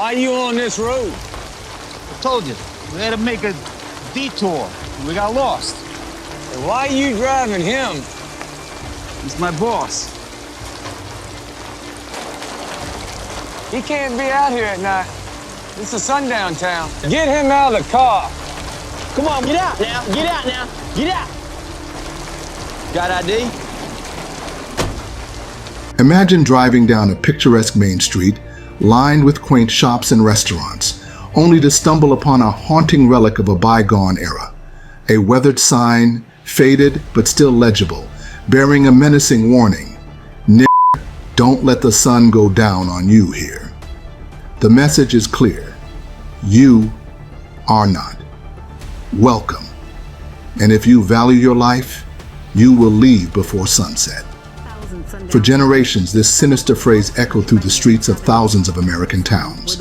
Why are you on this road? I told you, we had to make a detour. We got lost. And why are you driving him? He's my boss. He can't be out here at night. This is Sundown town. Get him out of the car. Come on, get out now. Get out now. Get out. Got ID? Imagine driving down a picturesque main street lined with quaint shops and restaurants, only to stumble upon a haunting relic of a bygone era. A weathered sign, faded but still legible, bearing a menacing warning. Don't let the sun go down on you here. The message is clear. You are not welcome. And if you value your life, you will leave before sunset. For generations, this sinister phrase echoed through the streets of thousands of American towns,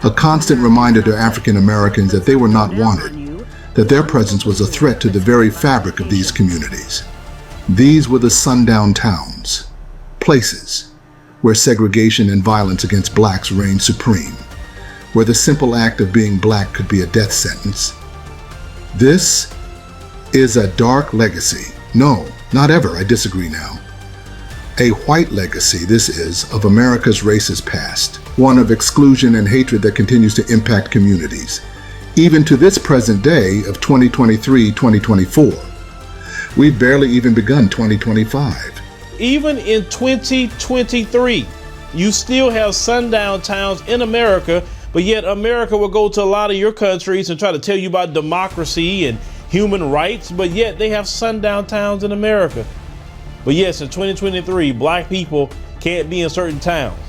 a constant reminder to African Americans that they were not wanted, that their presence was a threat to the very fabric of these communities. These were the sundown towns, places where segregation and violence against blacks reigned supreme, where the simple act of being black could be a death sentence. This is a dark legacy. No, not ever, I disagree now. A white legacy, this is, of America's racist past, one of exclusion and hatred that continues to impact communities, even to this present day of 2023-2024. We've barely even begun 2025. Even in 2023, you still have sundown towns in America, but yet America will go to a lot of your countries and try to tell you about democracy and human rights, but yet they have sundown towns in America. But yes, in 2023, black people can't be in certain towns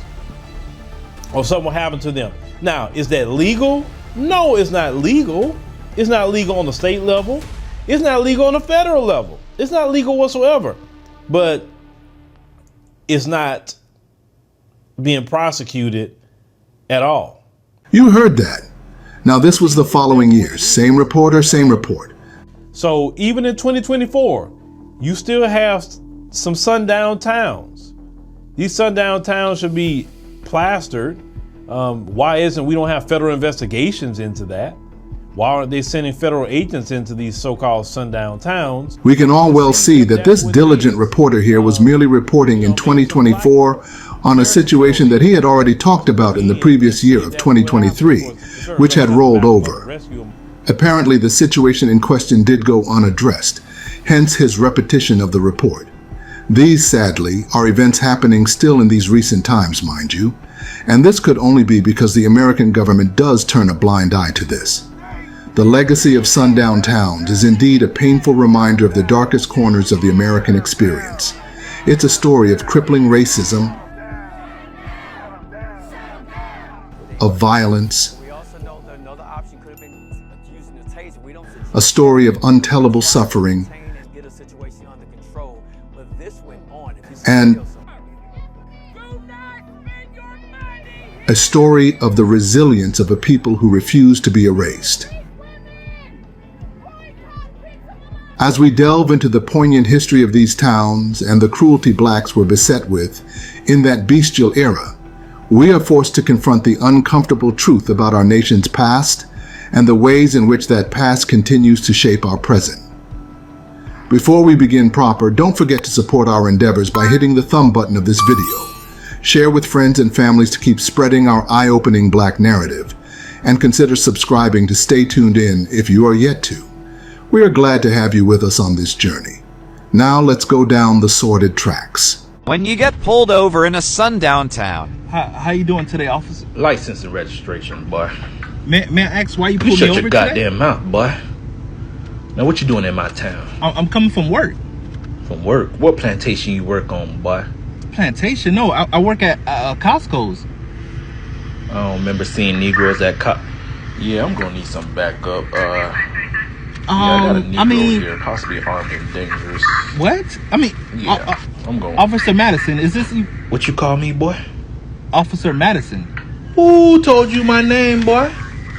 or something will happen to them. Now, is that legal? No, it's not legal. It's not legal on the state level. It's not legal on the federal level. It's not legal whatsoever. But it's not being prosecuted at all. You heard that. Now, this was the following year. Same reporter, same report. So even in 2024, you still have some sundown towns. These sundown towns should be plastered. Why isn't we don't have federal investigations into that? Why aren't they sending federal agents into these so-called sundown towns? We can all well see that this diligent reporter here was merely reporting in 2024 on a situation that he had already talked about in the previous year of 2023, which had rolled over. Apparently, the situation in question did go unaddressed, hence his repetition of the report. These, sadly, are events happening still in these recent times, mind you, and this could only be because the American government does turn a blind eye to this. The legacy of sundown towns is indeed a painful reminder of the darkest corners of the American experience. It's a story of crippling racism, of violence, a story of untellable suffering, and a story of the resilience of a people who refuse to be erased. As we delve into the poignant history of these towns and the cruelty blacks were beset with in that bestial era, we are forced to confront the uncomfortable truth about our nation's past and the ways in which that past continues to shape our present. Before we begin proper, don't forget to support our endeavors by hitting the thumb button of this video. Share with friends and families to keep spreading our eye-opening black narrative, and consider subscribing to stay tuned in if you are yet to. We are glad to have you with us on this journey. Now let's go down the sordid tracks. When you get pulled over in a sundown town. How you doing today, officer? License and registration, boy. May I ask why you pulled me shut over your today? goddamn mouth, boy. Now what you doing in my town? I'm coming from work. From work? What plantation you work on, boy? Plantation? No, I work at Costco's. I don't remember seeing Negroes at Yeah, I'm gonna need some backup. I got a Negro here, possibly armed and dangerous. What? I mean, yeah, I'm going. Officer Madison, is this you? What you call me, boy? Officer Madison. Who told you my name, boy?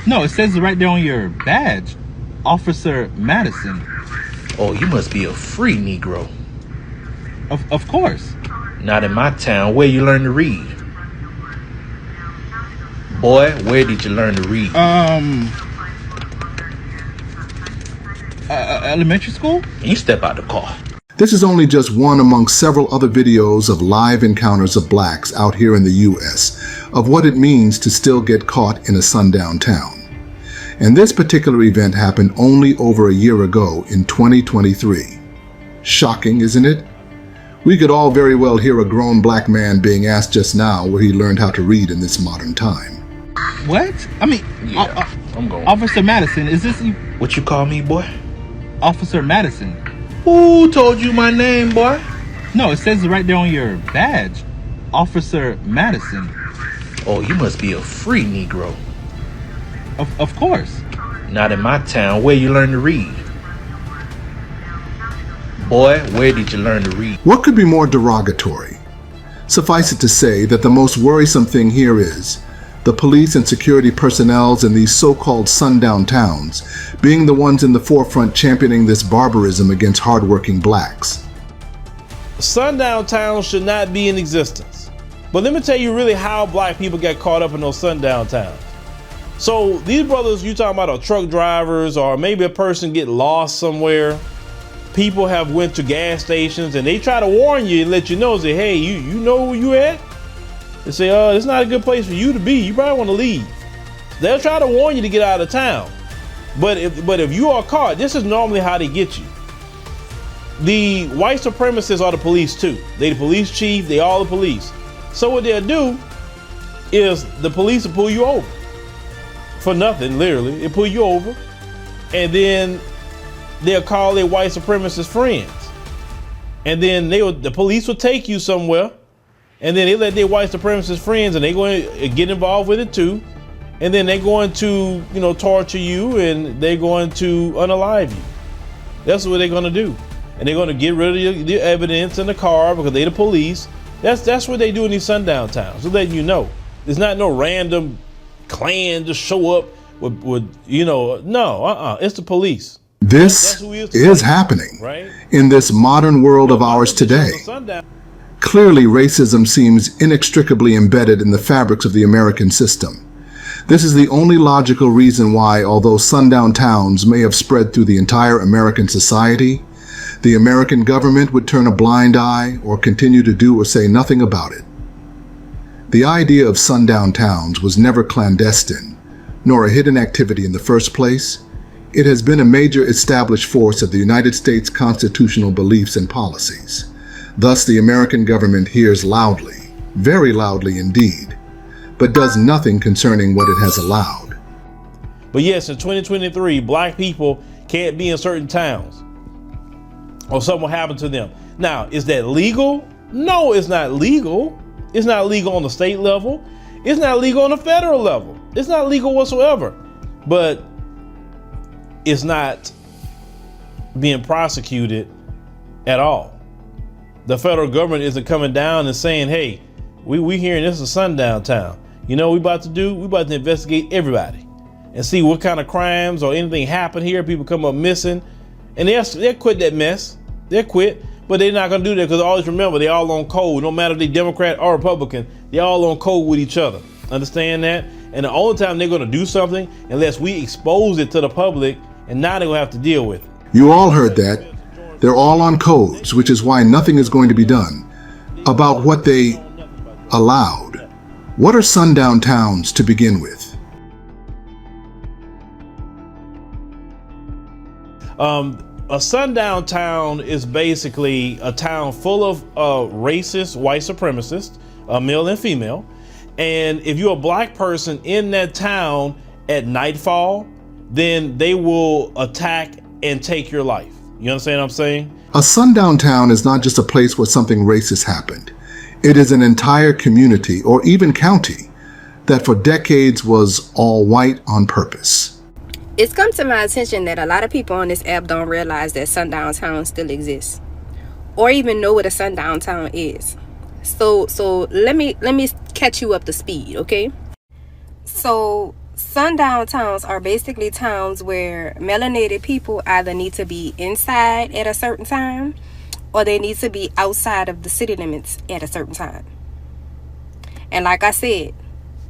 No, it says it right there on your badge. Officer Madison. Oh, you must be a free Negro. Of course. Not in my town. Where you learn to read? Boy, where did you learn to read? Elementary school? You step out the car. This is only just one among several other videos of live encounters of blacks out here in the U.S. of what it means to still get caught in a sundown town. And this particular event happened only over a year ago in 2023. Shocking, isn't it? We could all very well hear a grown black man being asked just now where he learned how to read in this modern time. What? I mean, Yeah, I'm going. Officer Madison, is this you? What you call me, boy? Officer Madison? Who told you my name, boy? No, it says it right there on your badge. Officer Madison. Oh, you must be a free Negro. Of course. Not in my town. Where you learn to read? Boy, where did you learn to read? What could be more derogatory? Suffice it to say that the most worrisome thing here is the police and security personnel in these so-called sundown towns being the ones in the forefront championing this barbarism against hardworking blacks. Sundown towns should not be in existence. But let me tell you really how black people get caught up in those sundown towns. So these brothers you talking about are truck drivers, or maybe a person get lost somewhere. People have went to gas stations and they try to warn you and let you know, say, hey, you know where you at? They say, it's not a good place for you to be. You probably want to leave. They'll try to warn you to get out of town. But if you are caught, this is normally how they get you. The white supremacists are the police too. They the police chief, they all the police. So what they'll do is the police will pull you over. For nothing, literally. They pull you over and then they'll call their white supremacist friends. And then the police will take you somewhere. And then they let their white supremacist friends and they're going to get involved with it too. And then they're going to, torture you and they're going to unalive you. That's what they're going to do. And they're going to get rid of the evidence in the car because they're the police. That's what they do in these sundown towns. They're letting you know. There's not no random Klan just show up with it's the police. This is happening right? in this modern world of ours today. Clearly, racism seems inextricably embedded in the fabrics of the American system. This is the only logical reason why, although sundown towns may have spread through the entire American society, the American government would turn a blind eye or continue to do or say nothing about it. The idea of sundown towns was never clandestine, nor a hidden activity in the first place. It has been a major established force of the United States constitutional beliefs and policies. Thus, the American government hears loudly, very loudly indeed, but does nothing concerning what it has allowed. But yes, in 2023, black people can't be in certain towns or something will happen to them. Now, is that legal? No, it's not legal. It's not legal on the state level. It's not legal on the federal level. It's not legal whatsoever. But it's not being prosecuted at all. The federal government isn't coming down and saying, hey, we hearing this is a sundown town. You know what we about to do? We about to investigate everybody and see what kind of crimes or anything happen here. People come up missing and they'll quit that mess. They'll quit, but they're not gonna do that because always remember, they all on code. No matter if they Democrat or Republican, they all on code with each other. Understand that? And the only time they're gonna do something unless we expose it to the public, and now they're gonna have to deal with it. You all heard that. They're all on codes, which is why nothing is going to be done about what they allowed. What are sundown towns to begin with? A sundown town is basically a town full of racist white supremacists, male and female. And if you're a black person in that town at nightfall, then they will attack and take your life. You understand what I'm saying? A sundown town is not just a place where something racist happened. It is an entire community or even county that for decades was all white on purpose. It's come to my attention that a lot of people on this app don't realize that sundown towns still exist or even know what a sundown town is. So let me catch you up to speed, okay? So sundown towns are basically towns where melanated people either need to be inside at a certain time or they need to be outside of the city limits at a certain time. And like I said,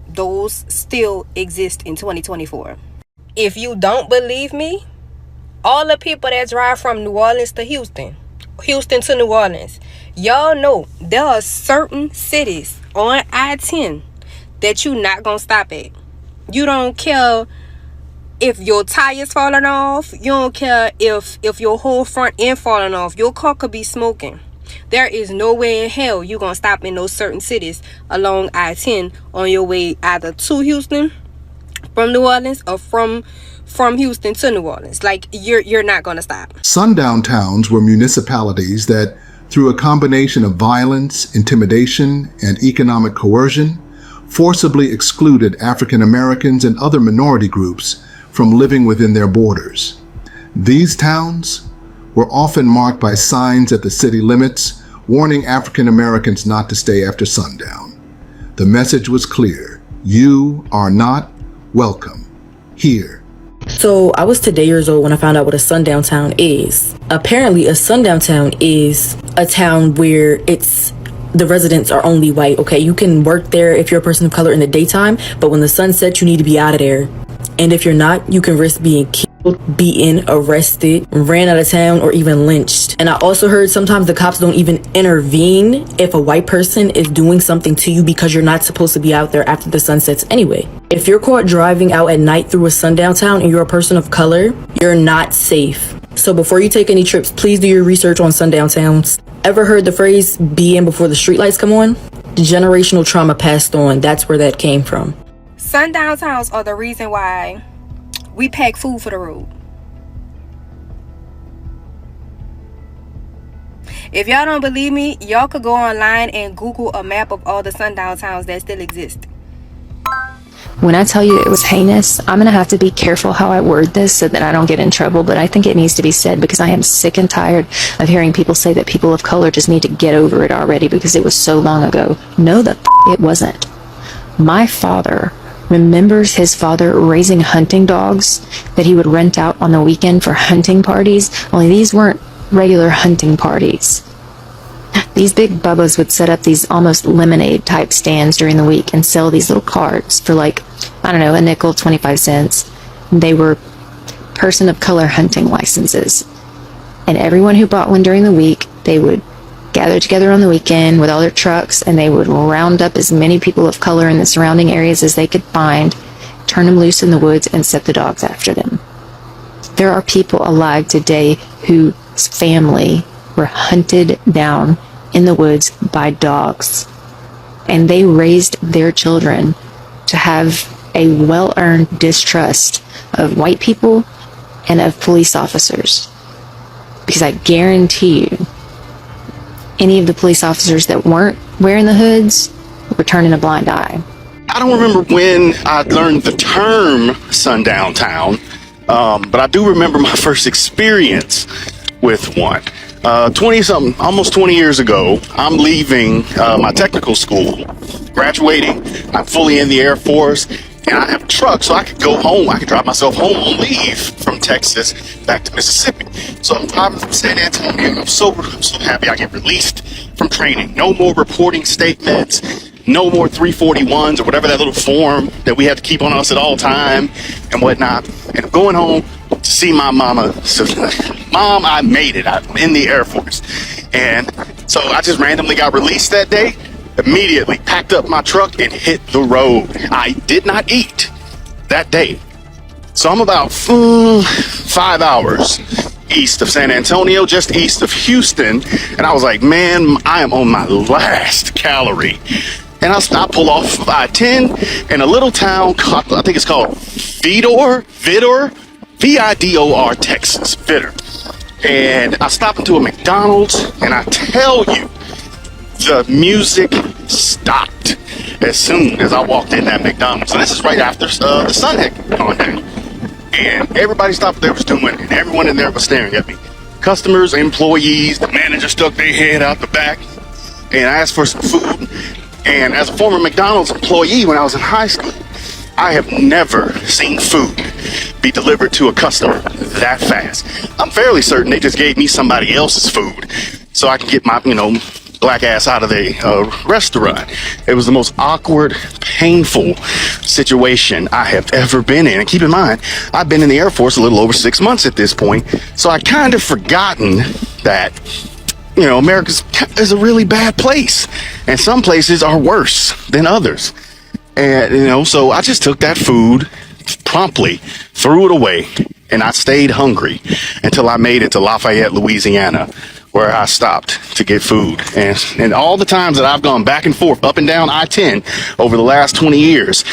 those still exist in 2024. If you don't believe me, all the people that drive from New Orleans to Houston to New Orleans, y'all know there are certain cities on I-10 that you not gonna stop at. You don't care if your tires falling off. You don't care if your whole front end falling off. Your car could be smoking. There is no way in hell you gonna stop in those certain cities along I-10 on your way either to Houston from New Orleans or from Houston to New Orleans. Like, you're not gonna stop. Sundown towns were municipalities that, through a combination of violence, intimidation, and economic coercion, forcibly excluded African Americans and other minority groups from living within their borders. These towns were often marked by signs at the city limits warning African Americans not to stay after sundown. The message was clear: you are not welcome here. So I was today years old when I found out what a sundown town is. Apparently a sundown town is a town where the residents are only white. Okay, you can work there if you're a person of color in the daytime, but when the sun sets, you need to be out of there. And if you're not, you can risk being killed, beaten, arrested, ran out of town, or even lynched. And I also heard sometimes the cops don't even intervene if a white person is doing something to you because you're not supposed to be out there after the sun sets anyway. If you're caught driving out at night through a sundown town and you're a person of color, you're not safe. So before you take any trips, please do your research on sundown towns. Ever heard the phrase, be in before the streetlights come on? The generational trauma passed on, that's where that came from. Sundown towns are the reason why we pack food for the road. If y'all don't believe me, y'all could go online and Google a map of all the sundown towns that still exist. When I tell you it was heinous, I'm going to have to be careful how I word this so that I don't get in trouble, but I think it needs to be said because I am sick and tired of hearing people say that people of color just need to get over it already because it was so long ago. No, it wasn't. My father remembers his father raising hunting dogs that he would rent out on the weekend for hunting parties, only these weren't regular hunting parties. These big bubbas would set up these almost lemonade type stands during the week and sell these little cards for like, I don't know, a nickel, 25 cents. They were person of color hunting licenses. And everyone who bought one during the week, they would gather together on the weekend with all their trucks and they would round up as many people of color in the surrounding areas as they could find, turn them loose in the woods and set the dogs after them. There are people alive today whose family were hunted down in the woods by dogs, and they raised their children to have a well-earned distrust of white people and of police officers, because I guarantee you any of the police officers that weren't wearing the hoods were turning a blind eye. I don't remember when I learned the term sundown town, but I do remember my first experience with one. 20-something, almost 20 years ago, I'm leaving my technical school, graduating. I'm fully in the Air Force, and I have a truck, so I could go home. I could drive myself home on leave from Texas back to Mississippi. So I'm driving from San Antonio. I'm so happy I get released from training. No more reporting statements. No more 341s or whatever that little form that we had to keep on us at all time and whatnot. And I'm going home to see my mama. So, Mom, I made it. I'm in the Air Force. And so I just randomly got released that day, immediately packed up my truck and hit the road. I did not eat that day. So I'm about 5 hours east of San Antonio, just east of Houston. And I was like, man, I am on my last calorie. And I pull off of I-10 in a little town, I think it's called Vidor, V-I-D-O-R, Texas, Vidor. And I stop into a McDonald's, and I tell you, the music stopped as soon as I walked in that McDonald's. And this is right after the sun had gone down. And everybody stopped what they was doing, and everyone in there was staring at me. Customers, employees, the manager stuck their head out the back, and I asked for some food. And as a former McDonald's employee when I was in high school, I have never seen food be delivered to a customer that fast. I'm fairly certain they just gave me somebody else's food so I can get my, black ass out of the restaurant. It was the most awkward, painful situation I have ever been in. And keep in mind, I've been in the Air Force a little over 6 months at this point, so I kind of forgotten that, you know, America is a really bad place, and some places are worse than others. And, you know, so I just took that food, promptly threw it away, and I stayed hungry until I made it to Lafayette, Louisiana, where I stopped to get food. And all the times that I've gone back and forth, up and down I-10 over the last 20 years,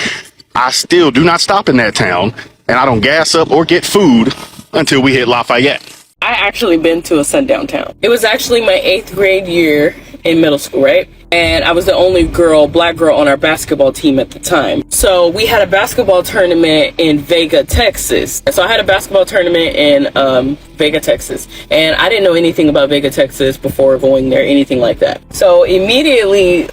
I still do not stop in that town, and I don't gas up or get food until we hit Lafayette. I actually been to a sundown town. It was actually my 8th grade year in middle school, right? And I was the only black girl on our basketball team at the time. So we had a basketball tournament in Vega, Texas. So I had a basketball tournament in Vega, Texas. And I didn't know anything about Vega, Texas before going there, anything like that. So immediately,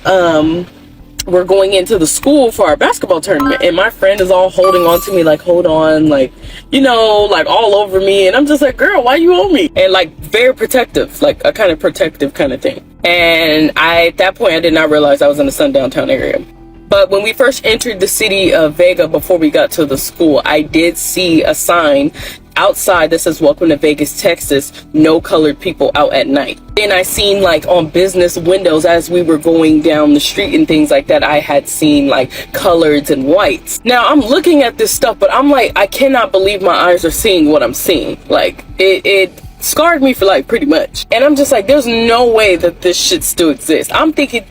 we're going into the school for our basketball tournament, and my friend is all holding on to me, like, hold on, like, you know, like all over me. And I'm just like, girl, why you on me? And like very protective, like a kind of protective kind of thing. And at that point, I did not realize I was in the Sundown town area. But when we first entered the city of Vega, before we got to the school, I did see a sign outside that says, welcome to Vegas, Texas, no colored people out at night. Then I seen like on business windows as we were going down the street and things like that, I had seen like coloreds and whites. Now I'm looking at this stuff, but I'm like, I cannot believe my eyes are seeing what I'm seeing. Like it scarred me for life pretty much. And I'm just like, there's no way that this shit still exists. I'm thinking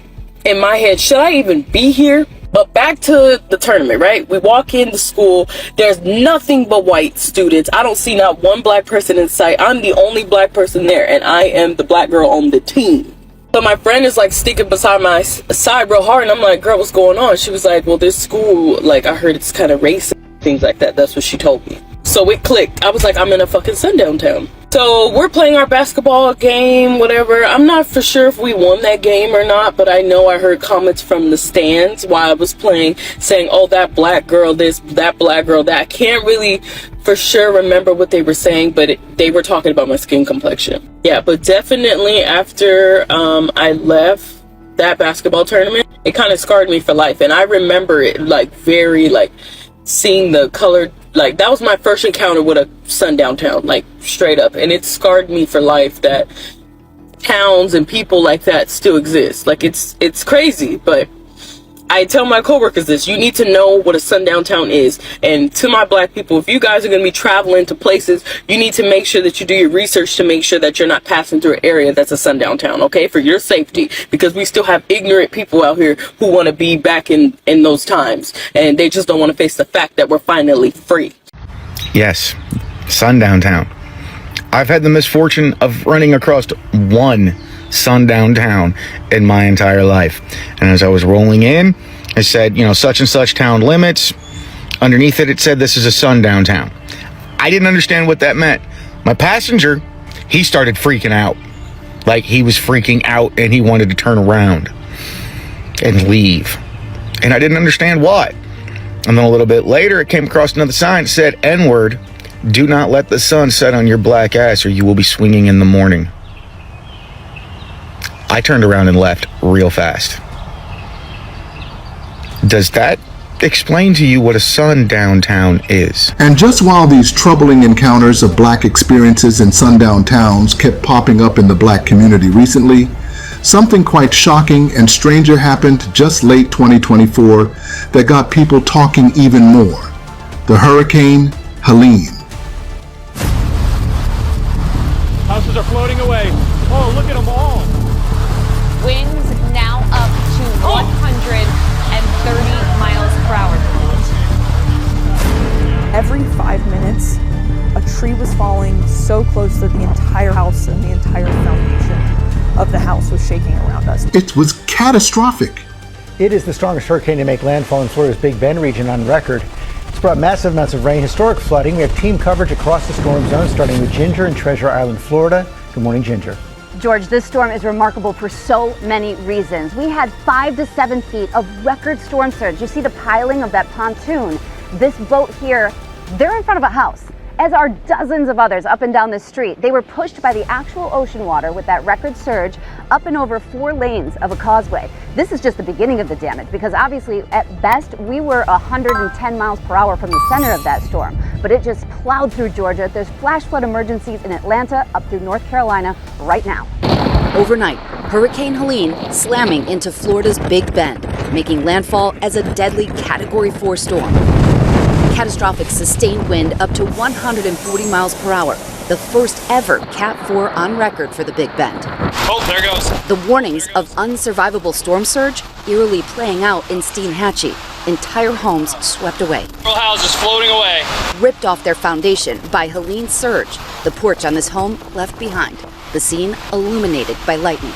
in my head, should I even be here? But back to the tournament, right? We walk into school. There's nothing but white students. I don't see not one black person in sight. I'm the only black person there, and I am the black girl on the team. So my friend is like sticking beside my side real hard, and I'm like, girl, what's going on? She was like, well, this school, like, I heard it's kind of racist, things like that. That's what she told me. So it clicked. I was like, I'm in a fucking sundown town. So we're playing our basketball game, whatever. I'm not for sure if we won that game or not, but I know I heard comments from the stands while I was playing saying, oh, that black girl this, that black girl that. I can't really for sure remember what they were saying, but they were talking about my skin complexion. Yeah, but definitely after I left that basketball tournament, it kind of scarred me for life. And I remember it like very like seeing the colored, like that was my first encounter with a sundown town, like straight up. And it scarred me for life that towns and people like that still exist. Like it's crazy, but I tell my coworkers this: you need to know what a sundown town is. And to my black people, if you guys are going to be traveling to places, you need to make sure that you do your research to make sure that you're not passing through an area that's a sundown town, okay? For your safety, because we still have ignorant people out here who want to be back in those times, and they just don't want to face the fact that we're finally free. Yes, sundown town. I've had the misfortune of running across one sundown town in my entire life. And as I was rolling in, it said, you know, such and such town limits. Underneath it, it said this is a sundown town. I didn't understand what that meant. My passenger, he started freaking out. Like he was freaking out and he wanted to turn around and leave. And I didn't understand why. And then a little bit later, it came across another sign that said, N-word, do not let the sun set on your black ass or you will be swinging in the morning. I turned around and left real fast. Does that explain to you what a sundown town is? And just while these troubling encounters of black experiences in sundown towns kept popping up in the black community recently, something quite shocking and stranger happened just late 2024 that got people talking even more. The Hurricane Helene. Houses are floating away. Oh, look at them all. Winds now up to 130 miles per hour. Every 5 minutes, a tree was falling so close that the entire house and the entire foundation of the house was shaking around us. It was catastrophic. It is the strongest hurricane to make landfall in Florida's Big Bend region on record. It's brought massive amounts of rain, historic flooding. We have team coverage across the storm zone, starting with Ginger in Treasure Island, Florida. Good morning, Ginger. George, this storm is remarkable for so many reasons. We had 5 to 7 feet of record storm surge. You see the piling of that pontoon. This boat here, they're in front of a house. as are dozens of others up and down the street. They were pushed by the actual ocean water with that record surge up and over 4 lanes of a causeway. This is just the beginning of the damage because obviously at best we were 110 miles per hour from the center of that storm, but it just plowed through Georgia. There's flash flood emergencies in Atlanta up through North Carolina right now. Overnight, Hurricane Helene slamming into Florida's Big Bend, making landfall as a deadly Category 4 storm. Catastrophic sustained wind up to 140 miles per hour, the first ever Cat 4 on record for the Big Bend. Oh, there goes. The warnings of unsurvivable storm surge eerily playing out in Steinhatchee. Entire homes swept away. Several houses floating away. Ripped off their foundation by Helene's surge, the porch on this home left behind, the scene illuminated by lightning.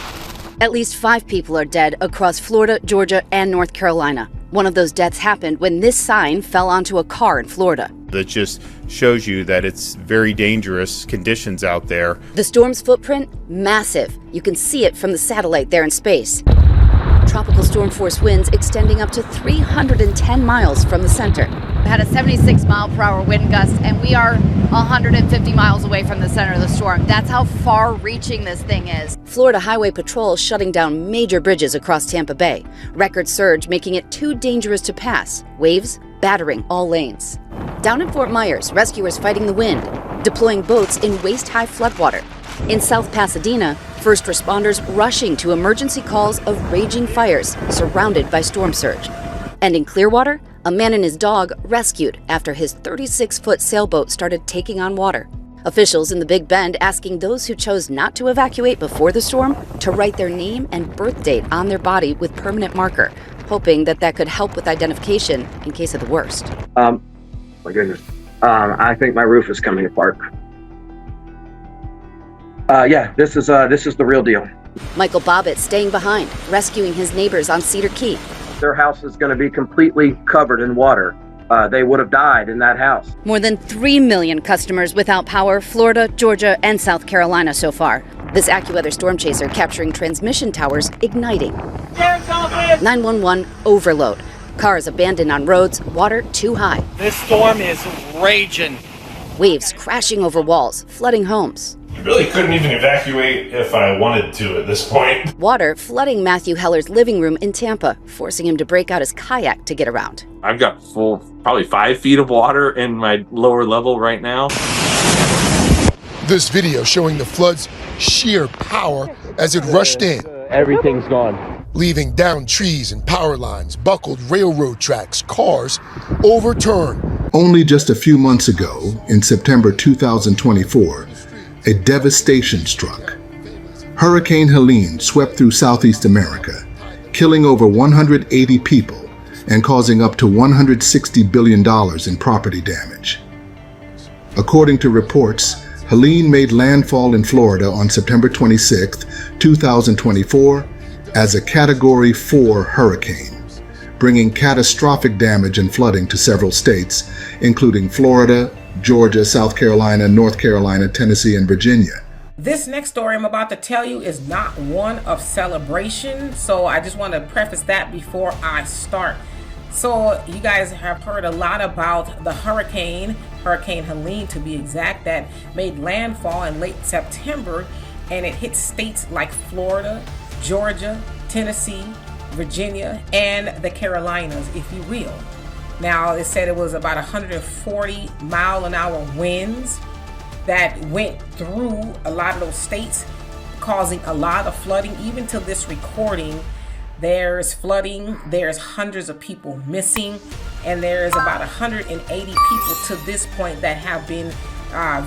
At least 5 people are dead across Florida, Georgia, and North Carolina. One of those deaths happened when this sign fell onto a car in Florida. That just shows you that it's very dangerous conditions out there. The storm's footprint, massive. You can see it from the satellite there in space. Tropical storm force winds extending up to 310 miles from the center. We had a 76 mile per hour wind gust, and we are 150 miles away from the center of the storm. That's how far reaching this thing is. Florida Highway Patrol shutting down major bridges across Tampa Bay. Record surge making it too dangerous to pass. Waves battering all lanes. Down in Fort Myers, rescuers fighting the wind, deploying boats in waist-high floodwater. In South Pasadena, first responders rushing to emergency calls of raging fires surrounded by storm surge. And in Clearwater, a man and his dog rescued after his 36-foot sailboat started taking on water. Officials in the Big Bend asking those who chose not to evacuate before the storm to write their name and birth date on their body with permanent marker, hoping that that could help with identification in case of the worst. My goodness. I think my roof is coming apart. Yeah, this is the real deal. Michael Bobbitt staying behind, rescuing his neighbors on Cedar Key. Their house is going to be completely covered in water. They would have died in that house. More than 3 million customers without power, Florida, Georgia, and South Carolina so far. This AccuWeather storm chaser capturing transmission towers igniting. 911 overload. Cars abandoned on roads, water too high. This storm is raging. Waves crashing over walls, flooding homes. I really couldn't even evacuate if I wanted to at this point. Water flooding Matthew Heller's living room in Tampa, forcing him to break out his kayak to get around. I've got probably 5 feet of water in my lower level right now. This video showing the flood's sheer power as it rushed in. Everything's gone. Leaving downed trees and power lines, buckled railroad tracks, cars overturned. Only just a few months ago, in September 2024, a devastation struck. Hurricane Helene swept through Southeast America, killing over 180 people and causing up to $160 billion in property damage. According to reports, Helene made landfall in Florida on September 26, 2024, as a Category 4 hurricane, bringing catastrophic damage and flooding to several states, including Florida, Georgia, South Carolina, North Carolina, Tennessee, and Virginia. This next story I'm about to tell you is not one of celebration, so I just want to preface that before I start. So you guys have heard a lot about the Hurricane Helene to be exact, that made landfall in late September, and it hit states like Florida, Georgia, Tennessee, Virginia, and the Carolinas, if you will. Now, it said it was about 140 mile-an-hour winds that went through a lot of those states, causing a lot of flooding. Even to this recording, there's flooding, there's hundreds of people missing, and there's about 180 people to this point that have been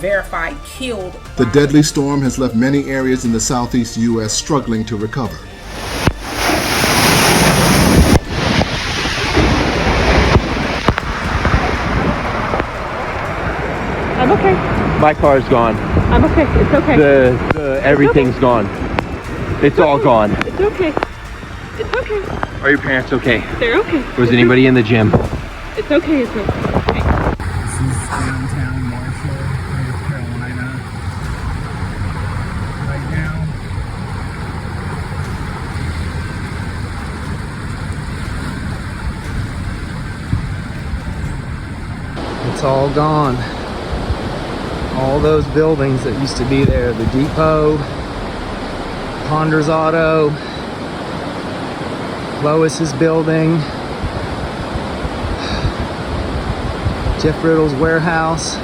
verified killed. The deadly storm has left many areas in the southeast U.S. struggling to recover. I'm okay. My car's gone. I'm okay. It's okay. Everything's okay. gone. It's all gone. It's okay. It's okay. Are your parents okay? They're okay. Was anybody in the gym? It's okay. It's okay. This is downtown Marshall, North Carolina. Right now, it's all gone. All those buildings that used to be there, the depot, Ponder's Auto, Lois's building, Jeff Riddle's warehouse.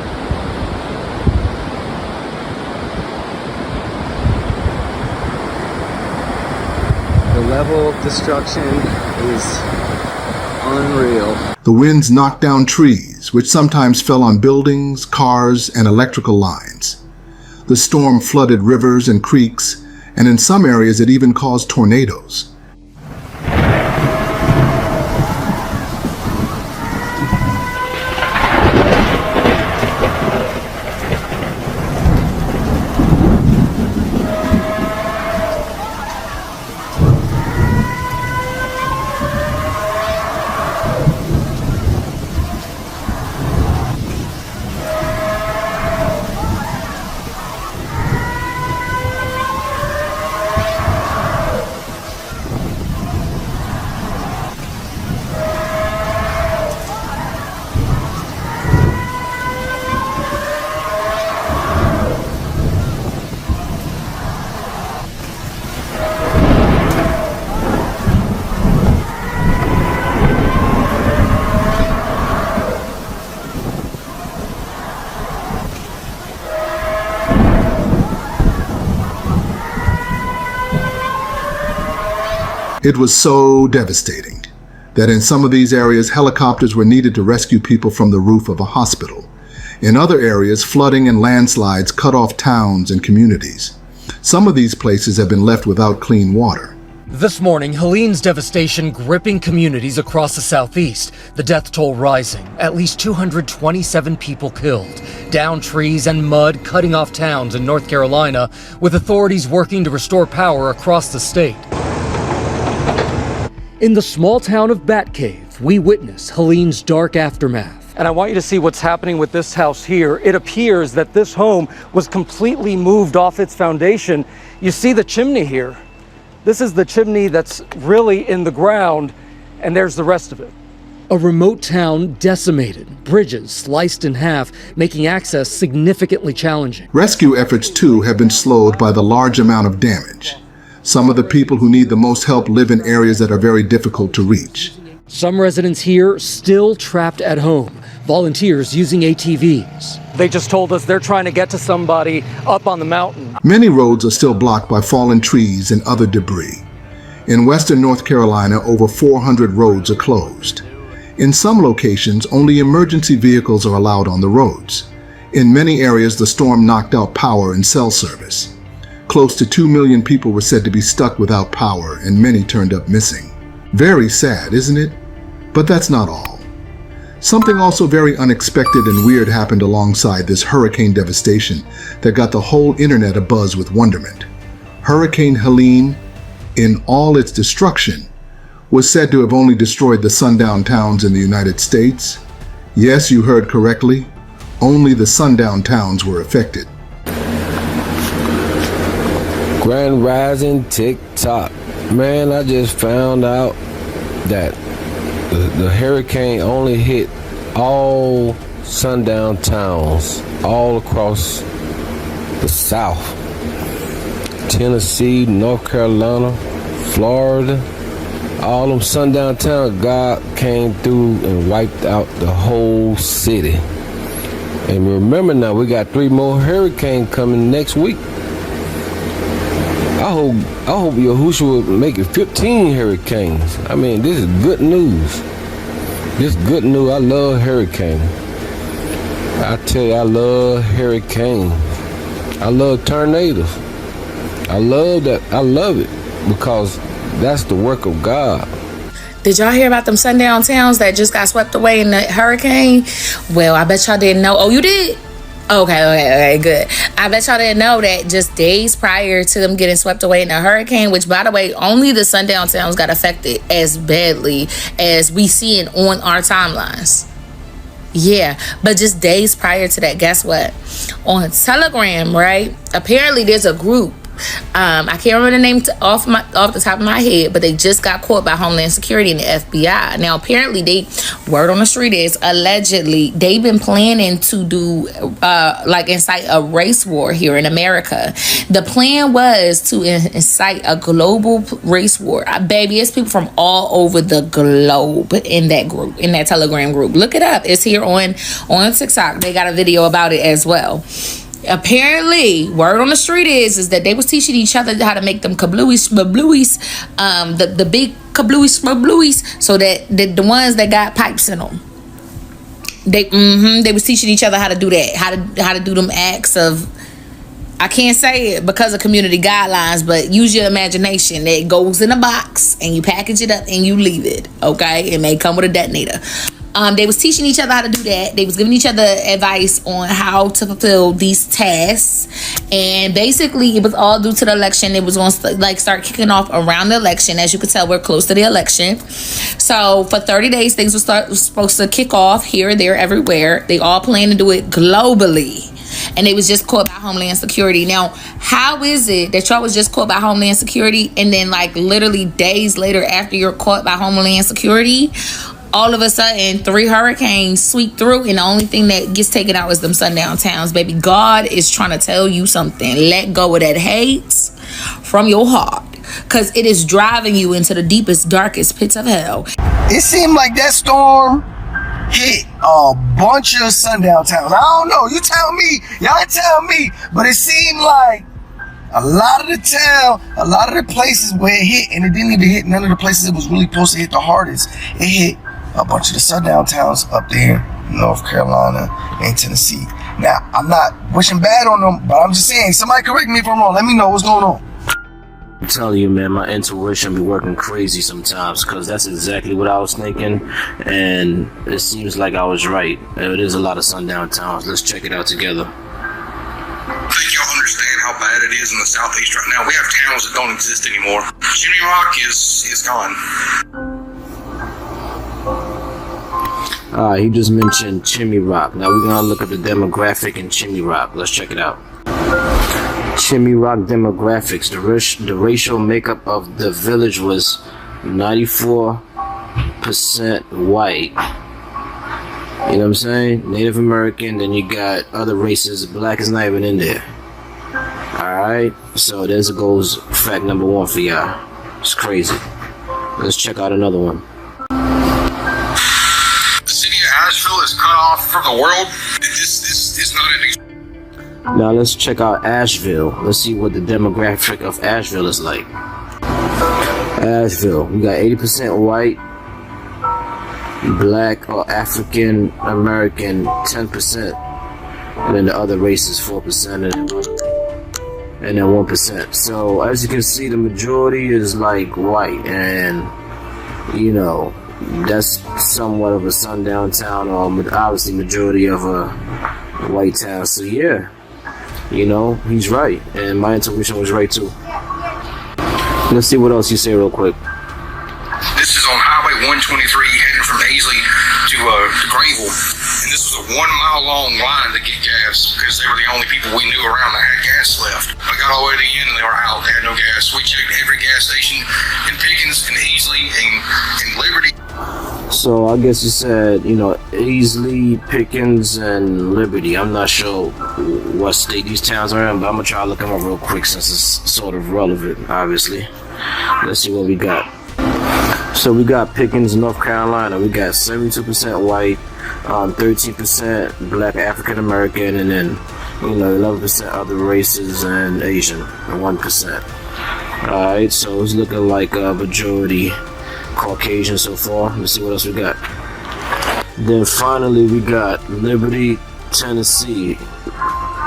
The level of destruction is unreal. The winds knocked down trees, which sometimes fell on buildings, cars, and electrical lines. The storm flooded rivers and creeks, and in some areas it even caused tornadoes. It was so devastating that in some of these areas, helicopters were needed to rescue people from the roof of a hospital. In other areas, flooding and landslides cut off towns and communities. Some of these places have been left without clean water. This morning, Helene's devastation gripping communities across the southeast. The death toll rising. At least 227 people killed. Downed trees and mud cutting off towns in North Carolina, with authorities working to restore power across the state. In the small town of Batcave, we witness Helene's dark aftermath. And I want you to see what's happening with this house here. It appears that this home was completely moved off its foundation. You see the chimney here. This is the chimney that's really in the ground, and there's the rest of it. A remote town decimated, bridges sliced in half, making access significantly challenging. Rescue efforts, too, have been slowed by the large amount of damage. Some of the people who need the most help live in areas that are very difficult to reach. Some residents here still trapped at home, volunteers using ATVs. They just told us they're trying to get to somebody up on the mountain. Many roads are still blocked by fallen trees and other debris. In western North Carolina, over 400 roads are closed. In some locations, only emergency vehicles are allowed on the roads. In many areas, the storm knocked out power and cell service. Close to 2 million people were said to be stuck without power, and many turned up missing. Very sad, isn't it? But that's not all. Something also very unexpected and weird happened alongside this hurricane devastation that got the whole internet abuzz with wonderment. Hurricane Helene, in all its destruction, was said to have only destroyed the sundown towns in the United States. Yes, you heard correctly. Only the sundown towns were affected. Grand Rising TikTok. Man, I just found out that the hurricane only hit all sundown towns all across the South. Tennessee, North Carolina, Florida, all them sundown towns, God came through and wiped out the whole city. And remember now, we got 3 more hurricanes coming next week. I hope Yahushua will make it 15 hurricanes. I mean, this is good news. This is good news. I love hurricanes. I tell you, I love hurricanes. I love tornadoes. I love that. I love it because that's the work of God. Did y'all hear about them sundown towns that just got swept away in the hurricane? Well, I bet y'all didn't know. Oh, you did? Okay, good. I bet y'all didn't know that just days prior to them getting swept away in the hurricane, which, by the way, only the sundown towns got affected as badly as we see it on our timelines. Yeah, but just days prior to that, guess what? On Telegram, right? Apparently there's a group I can't remember the name off the top of my head, but they just got caught by Homeland Security and the FBI. Now, apparently, word on the street is allegedly they've been planning to do incite a race war here in America. The plan was to incite a global race war. Baby, it's people from all over the globe in that group, in that Telegram group. Look it up. It's here on TikTok. They got a video about it as well. Apparently, word on the street is that they was teaching each other how to make them kablooies, the big kablooies, so that the ones that got pipes in them. They was teaching each other how to do that, how to do them acts of, I can't say it because of community guidelines, but use your imagination. It goes in a box and you package it up and you leave it. Okay, it may come with a detonator. They was teaching each other how to do that. They was giving each other advice on how to fulfill these tasks, and basically it was all due to the election. It was going to start kicking off around the election. As you can tell, we're close to the election. So for 30 days, things were supposed to kick off here, there, everywhere. They all plan to do it globally, and they was just caught by Homeland Security. Now, how is it that y'all was just caught by Homeland Security, and then literally days later after you're caught by Homeland Security, all of a sudden 3 hurricanes sweep through, and the only thing that gets taken out is them sundown towns? Baby, God is trying to tell you something. Let go of that hate from your heart, because it is driving you into the deepest, darkest pits of hell. It seemed like that storm hit a bunch of sundown towns. I don't know, you tell me, y'all tell me, but it seemed like a lot of the places where it hit, and it didn't even hit none of the places it was really supposed to hit the hardest. It hit a bunch of the sundown towns up there in North Carolina and Tennessee. Now, I'm not wishing bad on them, but I'm just saying, somebody correct me if I'm wrong. Let me know what's going on. I'm telling you, man, my intuition be working crazy sometimes, because that's exactly what I was thinking, and it seems like I was right. It is a lot of sundown towns. Let's check it out together. I think y'all understand how bad it is in the southeast right now. We have towns that don't exist anymore. Chimney Rock is gone. He just mentioned Chimney Rock. Now we're gonna look at the demographic in Chimney Rock. Let's check it out. Chimney Rock demographics. The racial makeup of the village was 94% white. You know what I'm saying? Native American, then you got other races. Black is not even in there. Alright? So there goes fact number 1 for y'all. It's crazy. Let's check out another one. The city of Asheville is cut off from the world. This is not an... Now let's check out Asheville. Let's see what the demographic of Asheville is like. Asheville. We got 80% white. Black or African American 10%, and then the other races 4%, and then 1%. So as you can see, the majority is like white, and you know that's somewhat of a sundown town, or obviously majority of a white town. So yeah, you know, he's right, and my intuition was right too. Let's see what else you say real quick. This is on Highway 123 heading from Aisley to Greenville, and this was a 1 mile long line to get gas, because they were the only people we knew around that had gas left. I got all the way to the end and they were out. They had no gas. We checked every gas station in Pickens and Aisley and Liberty. So I guess you said, you know, Aisley, Pickens, and Liberty. I'm not sure what state these towns are in, but I'm gonna try to look them up real quick since it's sort of relevant, obviously. Let's see what we got. So we got Pickens, North Carolina. We got 72% white, 13% black African American, and then, you know, 11% other races and Asian, and 1%. Alright, so it's looking like a majority Caucasian so far. Let's see what else we got. Then finally we got Liberty, Tennessee.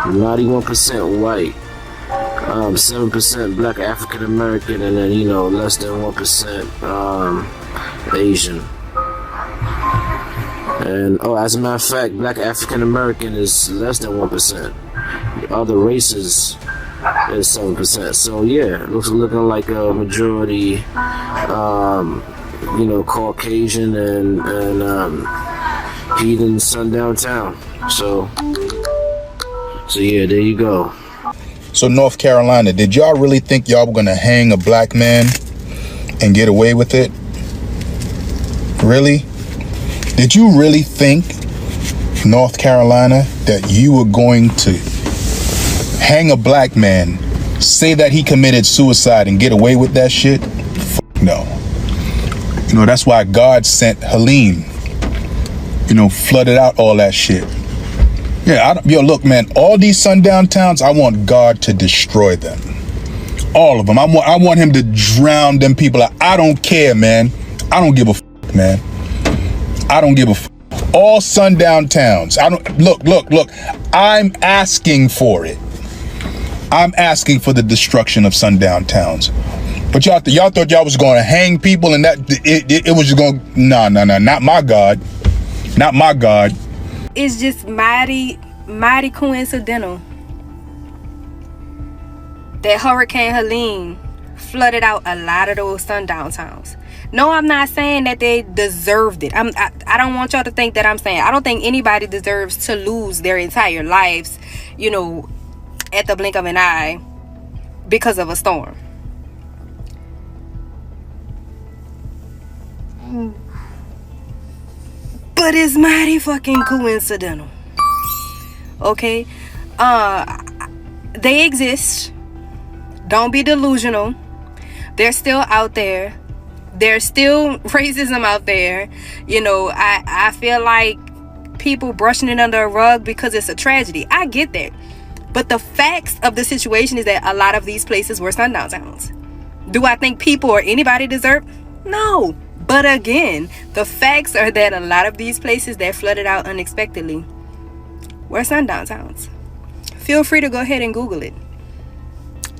91% white, 7% black African American, and then, you know, less than 1% Asian. And oh, as a matter of fact, black African American is less than 1%. The other races is 7%. So yeah, looking like a majority, you know, Caucasian and heathen sundown town. So yeah, there you go. So North Carolina, did y'all really think y'all were gonna hang a black man and get away with it? Really? Did you really think, North Carolina, that you were going to hang a black man, say that he committed suicide and get away with that shit? No. You know, that's why God sent Helene, you know, flooded out all that shit. Yeah, yo, look, man, all these sundown towns, I want God to destroy them. All of them. I want him to drown them people out. I don't care, man. I don't give a fuck, man. I don't give a fuck. All sundown towns. Look. I'm asking for it. I'm asking for the destruction of sundown towns. But y'all thought y'all was going to hang people and that it was just going, no, not my God. Not my God. It's just mighty coincidental that Hurricane Helene flooded out a lot of those sundown towns. No, I'm not saying that they deserved it. I don't want y'all to think that I'm saying. I don't think anybody deserves to lose their entire lives, you know, at the blink of an eye because of a storm. But it's mighty fucking coincidental. Okay? They exist. Don't be delusional. They're still out there. There's still racism out there. You know, I feel like people brushing it under a rug because it's a tragedy. I get that. But the facts of the situation is that a lot of these places were sundown towns. Do I think people or anybody deserve? No. But again, the facts are that a lot of these places that flooded out unexpectedly were sundown towns. Feel free to go ahead and Google it.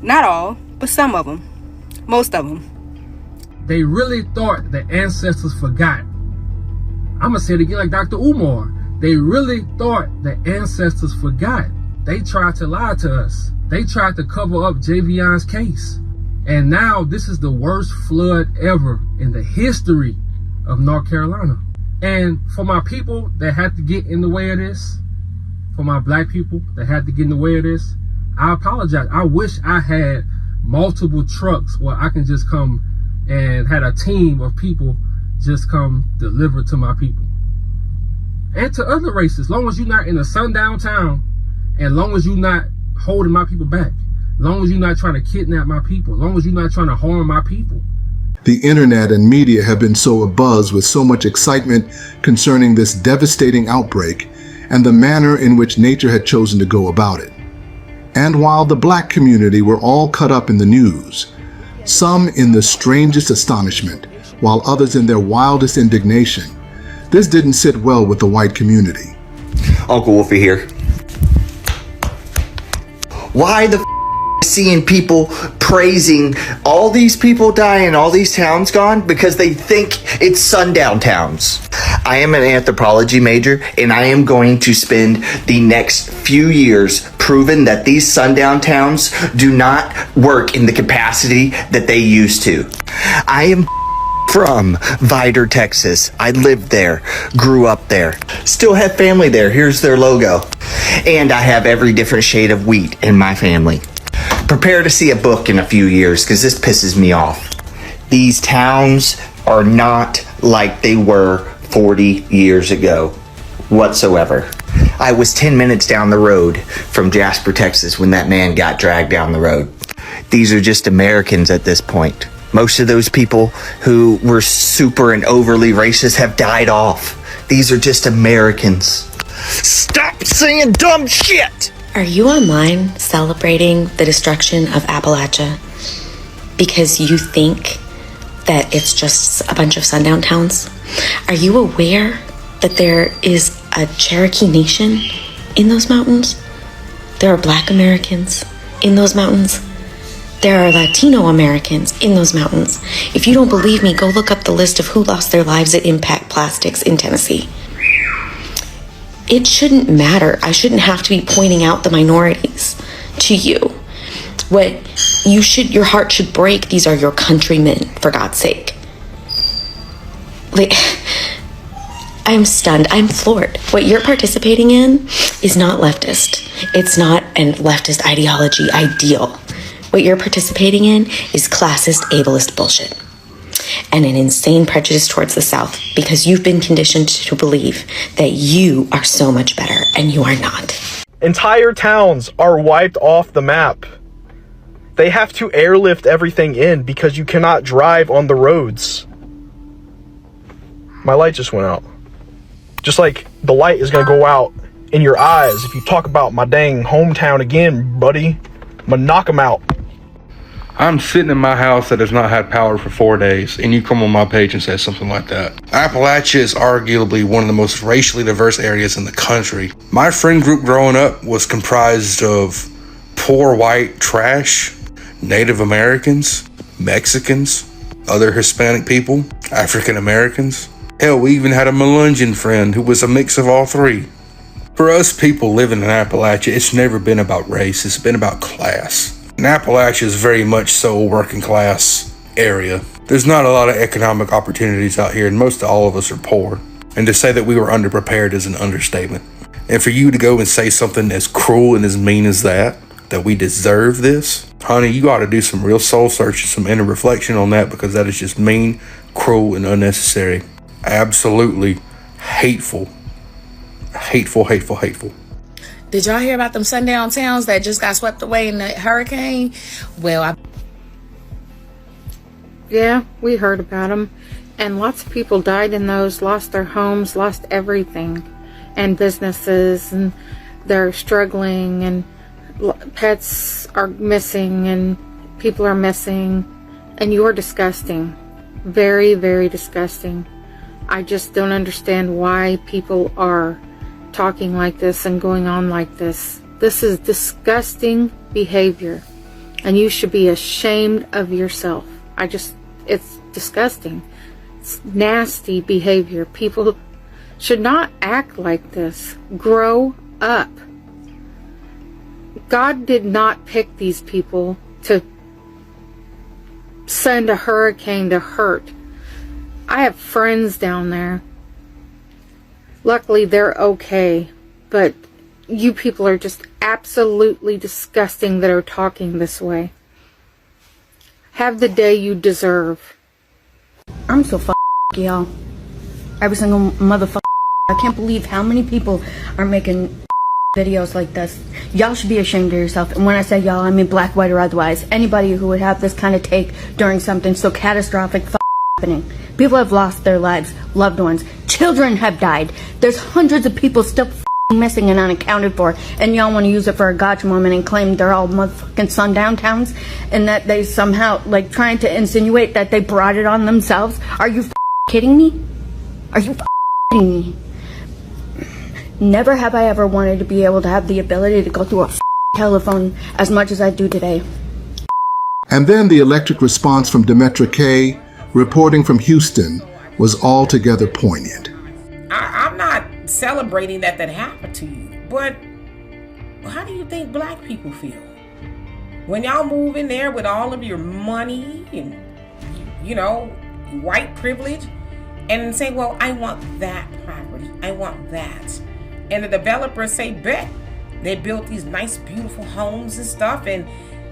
Not all, but some of them. Most of them. They really thought the ancestors forgot. I'm going to say it again like Dr. Umar. They really thought the ancestors forgot. They tried to lie to us. They tried to cover up Javion's case. And now this is the worst flood ever in the history of North Carolina. And for my people that had to get in the way of this, for my black people that had to get in the way of this, I apologize. I wish I had multiple trucks where I can just come and had a team of people just come deliver to my people. And to other races, as long as you're not in a sundown town, and as long as you're not holding my people back, as long as you're not trying to kidnap my people, as long as you're not trying to harm my people. The internet and media have been so abuzz with so much excitement concerning this devastating outbreak and the manner in which nature had chosen to go about it. And while the black community were all caught up in the news, some in the strangest astonishment, while others in their wildest indignation, this didn't sit well with the white community. Uncle Wolfie here. Why the seeing people praising all these people dying, all these towns gone? Because they think it's sundown towns. I am an anthropology major, and I am going to spend the next few years proving that these sundown towns do not work in the capacity that they used to. I am from Vidor, Texas. I lived there, grew up there, still have family there. Here's their logo. And I have every different shade of wheat in my family. Prepare to see a book in a few years, because this pisses me off. These towns are not like they were 40 years ago whatsoever. I was 10 minutes down the road from Jasper, Texas when that man got dragged down the road. These are just Americans at this point. Most of those people who were super and overly racist have died off. These are just Americans. Stop saying dumb shit! Are you online celebrating the destruction of Appalachia because you think that it's just a bunch of sundown towns? Are you aware that there is a Cherokee Nation in those mountains? There are Black Americans in those mountains. There are Latino Americans in those mountains. If you don't believe me, go look up the list of who lost their lives at Impact Plastics in Tennessee. It shouldn't matter. I shouldn't have to be pointing out the minorities to you. What you should, your heart should break. These are your countrymen, for God's sake. Like, I'm stunned. I'm floored. What you're participating in is not leftist. It's not a leftist ideology ideal. What you're participating in is classist, ableist bullshit. And an insane prejudice towards the South because you've been conditioned to believe that you are so much better and you are not. Entire towns are wiped off the map. They have to airlift everything in because you cannot drive on the roads. My light just went out. Just like the light is gonna go out in your eyes if you talk about my dang hometown again, buddy. I'm gonna knock them out. I'm sitting in my house that has not had power for 4 days, and you come on my page and say something like that. Appalachia is arguably one of the most racially diverse areas in the country. My friend group growing up was comprised of poor white trash, Native Americans, Mexicans, other Hispanic people, African Americans. Hell, we even had a Melungeon friend who was a mix of all three. For us people living in Appalachia, it's never been about race, it's been about class. And Appalachia is very much so a working class area. There's not a lot of economic opportunities out here, and most of all of us are poor. And to say that we were underprepared is an understatement. And for you to go and say something as cruel and as mean as that we deserve this, honey, you ought to do some real soul searching, some inner reflection on that, because that is just mean, cruel, and unnecessary. Absolutely hateful. Hateful, hateful, hateful. Did y'all hear about them sundown towns that just got swept away in the hurricane? Well, yeah, we heard about them. And lots of people died in those, lost their homes, lost everything. And businesses, and they're struggling, and pets are missing, and people are missing. And you're disgusting. Very, very disgusting. I just don't understand why people are talking like this and going on like this. This is disgusting behavior, and you should be ashamed of yourself. It's disgusting. It's nasty behavior. People should not act like this. Grow up. God did not pick these people to send a hurricane to hurt. I have friends down there. Luckily, they're okay. But you people are just absolutely disgusting that are talking this way. Have the day you deserve. I'm so y'all. Every single motherfucker. I can't believe how many people are making videos like this. Y'all should be ashamed of yourself. And when I say y'all, I mean black, white, or otherwise. Anybody who would have this kind of take during something so catastrophic happening. People have lost their lives, loved ones, children have died. There's hundreds of people still missing and unaccounted for, and y'all want to use it for a gotcha moment and claim they're all motherfucking sundown towns, and that they somehow like trying to insinuate that they brought it on themselves. Are you kidding me? Are you kidding me? Never have I ever wanted to be able to have the ability to go through a telephone as much as I do today. And then the electric response from Demetra K, reporting from Houston, was altogether poignant. I'm not celebrating that happened to you, but how do you think black people feel? When y'all move in there with all of your money and, you know, white privilege, and say, well, I want that property, I want that. And the developers say, bet. They built these nice, beautiful homes and stuff, and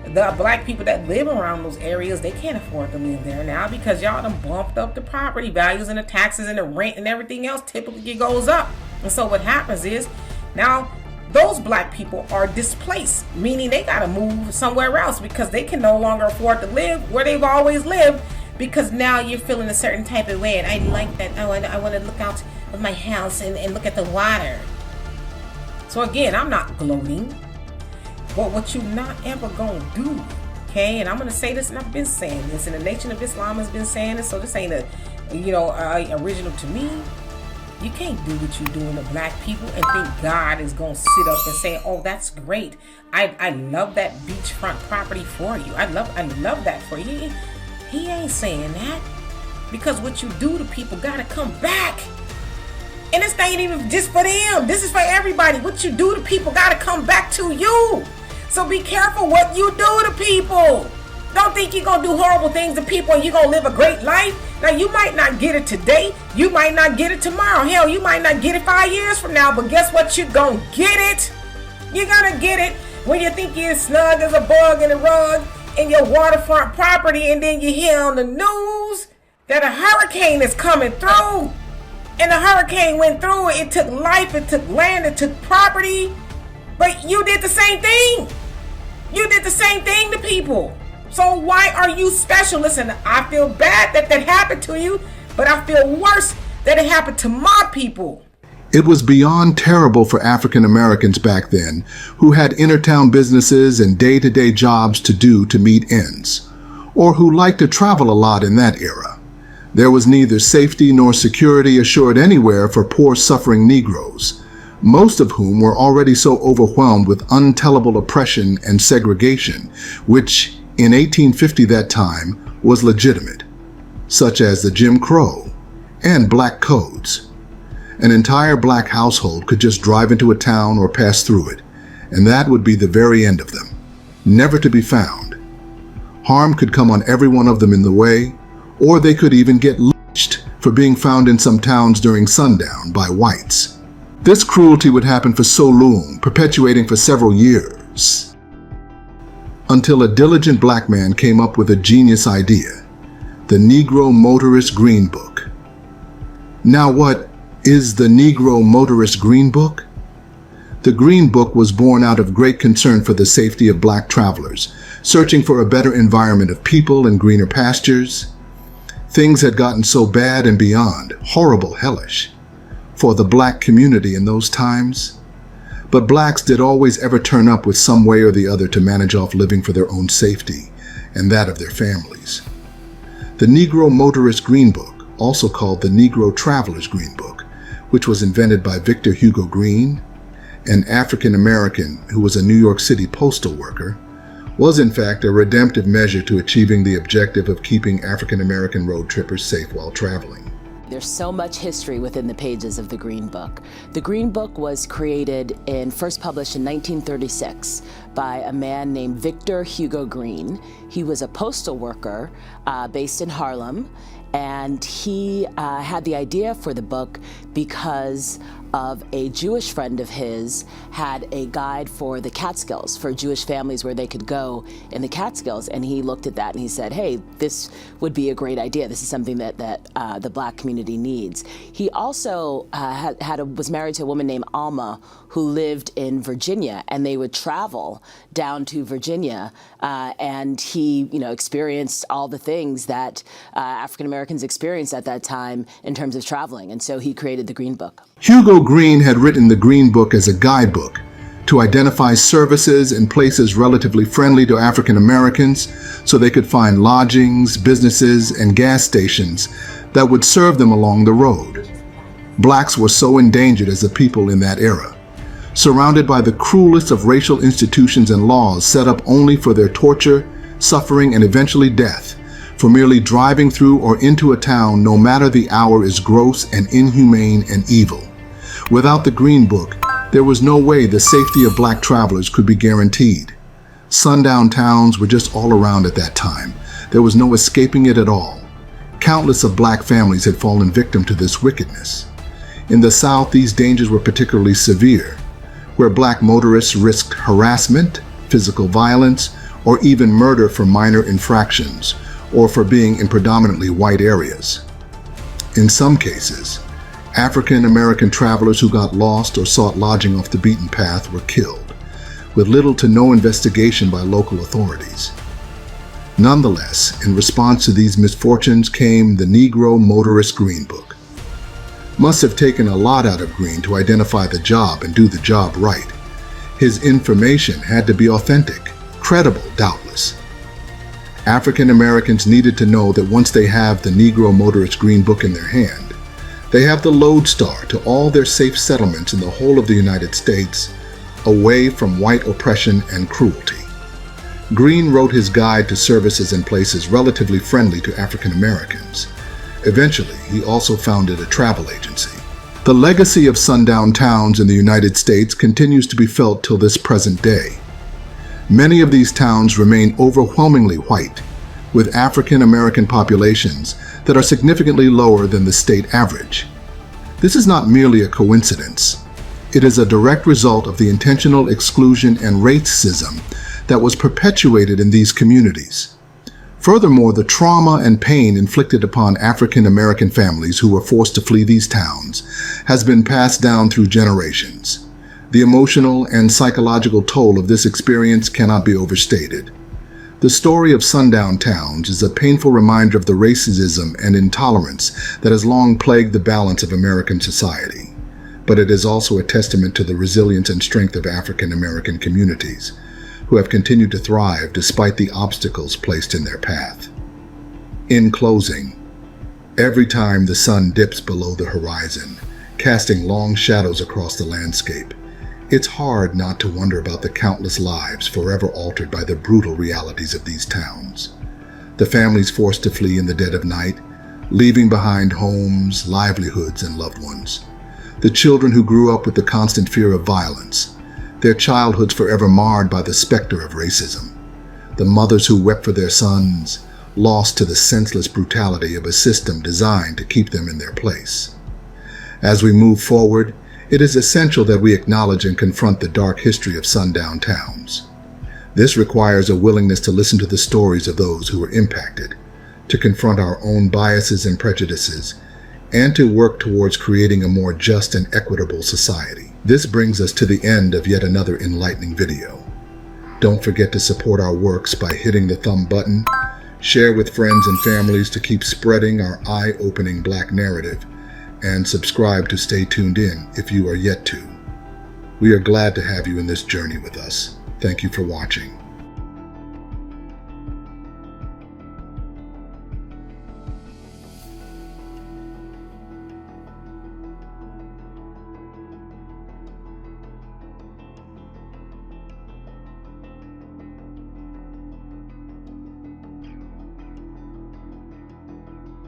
the black people that live around those areas, they can't afford to live there now because y'all done bumped up the property values and the taxes and the rent and everything else typically goes up. And so what happens is now those black people are displaced, meaning they got to move somewhere else because they can no longer afford to live where they've always lived, because now you're feeling a certain type of way. And I like that. I want to look out of my house and look at the water. So again, I'm not gloating. But what you not ever gonna do, okay? And I'm gonna say this, and I've been saying this, and the Nation of Islam has been saying this, so this ain't original to me. You can't do what you're doing to black people and think God is gonna sit up and say, oh, that's great. I love that beachfront property for you. I love that for you. He ain't saying that, because what you do to people gotta come back. And this ain't even just for them. This is for everybody. What you do to people gotta come back to you. So be careful what you do to people. Don't think you're gonna do horrible things to people and you're gonna live a great life. Now, you might not get it today. You might not get it tomorrow. Hell, you might not get it 5 years from now. But guess what? You're going to get it. You're going to get it when you think you're snug as a bug in a rug in your waterfront property, and then you hear on the news that a hurricane is coming through. And the hurricane went through. It took life. It took land. It took property. But you did the same thing. You did the same thing to people. So why are you special? Listen, I feel bad that happened to you, but I feel worse that it happened to my people. It was beyond terrible for African Americans back then, who had inner-town businesses and day-to-day jobs to do to meet ends, or who liked to travel a lot in that era. There was neither safety nor security assured anywhere for poor, suffering Negroes, most of whom were already so overwhelmed with untellable oppression and segregation, which in 1850 that time was legitimate, such as the Jim Crow and black codes. An entire black household could just drive into a town or pass through it, and that would be the very end of them, never to be found. Harm could come on every one of them in the way, or they could even get lynched for being found in some towns during sundown by whites. This cruelty would happen for so long, perpetuating for several years, until a diligent black man came up with a genius idea, the Negro Motorist Green Book. Now, what is the Negro Motorist Green Book? The Green Book was born out of great concern for the safety of black travelers, searching for a better environment of people and greener pastures. Things had gotten so bad and beyond horrible, hellish, for the black community in those times. But blacks did always ever turn up with some way or the other to manage off living for their own safety and that of their families. The Negro Motorist Green Book, also called the Negro Traveler's Green Book, which was invented by Victor Hugo Green, an African American who was a New York City postal worker, was in fact a redemptive measure to achieving the objective of keeping African American road trippers safe while traveling. There's so much history within the pages of the Green Book. The Green Book was created and first published in 1936 by a man named Victor Hugo Green. He was a postal worker based in Harlem, and he had the idea for the book because of a Jewish friend of his had a guide for the Catskills, for Jewish families where they could go in the Catskills, and he looked at that and he said, hey, this would be a great idea. This is something that the black community needs. He also was married to a woman named Alma who lived in Virginia, and they would travel down to Virginia, and he experienced all the things that African Americans experienced at that time in terms of traveling, and so he created the Green Book. Hugo Green had written the Green Book as a guidebook to identify services and places relatively friendly to African Americans so they could find lodgings, businesses, and gas stations that would serve them along the road. Blacks were so endangered as a people in that era, surrounded by the cruelest of racial institutions and laws set up only for their torture, suffering, and eventually death, for merely driving through or into a town no matter the hour is gross and inhumane and evil. Without the Green Book, there was no way the safety of black travelers could be guaranteed. Sundown towns were just all around at that time. There was no escaping it at all. Countless of black families had fallen victim to this wickedness. In the South, these dangers were particularly severe, where black motorists risked harassment, physical violence, or even murder for minor infractions, or for being in predominantly white areas. In some cases, African American travelers who got lost or sought lodging off the beaten path were killed, with little to no investigation by local authorities. Nonetheless, in response to these misfortunes came the Negro Motorist Green Book. Must have taken a lot out of Green to identify the job and do the job right. His information had to be authentic, credible, doubtless. African Americans needed to know that once they have the Negro Motorist Green Book in their hand, they have the lodestar to all their safe settlements in the whole of the United States, away from white oppression and cruelty. Green wrote his guide to services and places relatively friendly to African Americans. Eventually, he also founded a travel agency. The legacy of sundown towns in the United States continues to be felt till this present day. Many of these towns remain overwhelmingly white, with African American populations that are significantly lower than the state average. This is not merely a coincidence. It is a direct result of the intentional exclusion and racism that was perpetuated in these communities. Furthermore, the trauma and pain inflicted upon African American families who were forced to flee these towns has been passed down through generations. The emotional and psychological toll of this experience cannot be overstated. The story of Sundown towns is a painful reminder of the racism and intolerance that has long plagued the balance of American society. But it is also a testament to the resilience and strength of African American communities, who have continued to thrive despite the obstacles placed in their path. In closing, every time the sun dips below the horizon, casting long shadows across the landscape, it's hard not to wonder about the countless lives forever altered by the brutal realities of these towns. The families forced to flee in the dead of night, leaving behind homes, livelihoods, and loved ones. The children who grew up with the constant fear of violence, their childhoods forever marred by the specter of racism. The mothers who wept for their sons, lost to the senseless brutality of a system designed to keep them in their place. As we move forward, it is essential that we acknowledge and confront the dark history of sundown towns. This requires a willingness to listen to the stories of those who were impacted, to confront our own biases and prejudices, and to work towards creating a more just and equitable society. This brings us to the end of yet another enlightening video. Don't forget to support our works by hitting the thumb button, share with friends and families to keep spreading our eye-opening Black narrative, and subscribe to stay tuned in if you are yet to. We are glad to have you in this journey with us. Thank you for watching.